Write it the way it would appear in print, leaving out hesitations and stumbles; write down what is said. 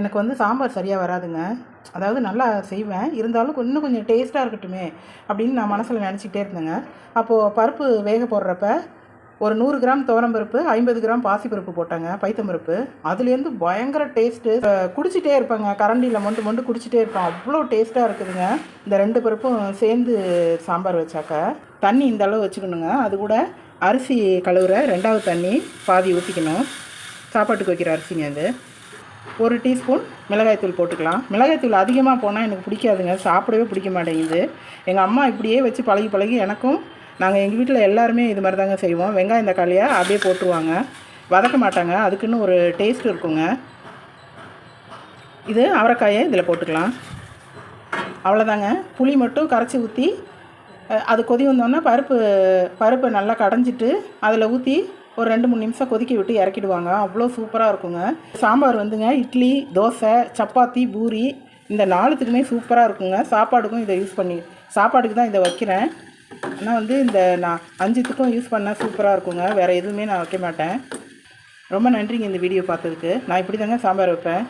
எனக்கு வந்து சாம்பார் சரியாக வராதுங்க. அதாவது நல்லா செய்வேன், இருந்தாலும் இன்னும் கொஞ்சம் டேஸ்ட்டாக இருக்கட்டுமே அப்படின்னு நான் மனசில் நினச்சிக்கிட்டே இருந்தேங்க. அப்போது பருப்பு வேக போடுறப்ப ஒரு 100 கிராம் துவரம்பருப்பு, 50 கிராம் பாசிப்பருப்பு போட்டேங்க, பைத்தம்பருப்பு. அதுலேருந்து பயங்கர டேஸ்ட்டு. குடிச்சிட்டே இருப்பேங்க, கரண்டியில் மொண்டு மொண்டு குடிச்சிட்டே இருப்பேன். அவ்வளோ டேஸ்ட்டாக இருக்குதுங்க இந்த 2 பருப்பும் சேர்ந்து சாம்பார் வச்சாக்க. தண்ணி இந்த அளவு வச்சுக்கணுங்க. அது கூட அரிசி கழுவுற 2வது தண்ணி பாதி ஊற்றிக்கணும். சாப்பாட்டுக்கு வைக்கிற அரிசிங்க அது. 1 டீஸ்பூன் மிளகாய்த்தூள் போட்டுக்கலாம். மிளகாய்த்தூள் அதிகமாக போனால் எனக்கு பிடிக்காதுங்க, சாப்பிடவே பிடிக்க மாட்டேங்குது. எங்கள் அம்மா இப்படியே வச்சு பழகி பழகி எனக்கும், நாங்கள் எங்கள் வீட்டில் எல்லாருமே இது மாதிரி தாங்க செய்வோம். வெங்காயம் தக்காளியை அப்படியே போட்டுருவாங்க, வதக்க மாட்டாங்க. அதுக்குன்னு ஒரு டேஸ்ட் இருக்குங்க. இது அவரைக்காயை இதில் போட்டுக்கலாம். அவ்வளோதாங்க. புளி மட்டும் கரைச்சி ஊற்றி அது கொதி வந்தோன்னா பருப்பை நல்லா கடைஞ்சிட்டு அதில் ஊற்றி ஒரு 2-3 நிமிஷம் கொதிக்க விட்டு இறக்கிடுவாங்க. அவ்வளோ சூப்பராக இருக்குங்க. சாம்பார் வந்துங்க இட்லி, தோசை, சப்பாத்தி, பூரி இந்த 4த்துக்குமே சூப்பராக இருக்குங்க. சாப்பாடுக்கும் இதை யூஸ் பண்ணி, சாப்பாடுக்கு தான் இதை வைக்கிறேன். ஆனால் வந்து இந்த நான் 5த்துக்கும் யூஸ் பண்ணால் சூப்பராக இருக்குங்க. வேறு எதுவுமே நான் வைக்க மாட்டேன். ரொம்ப நன்றிங்க இந்த வீடியோ பார்த்ததுக்கு. நான் இப்படி தாங்க சாம்பார் வைப்பேன்.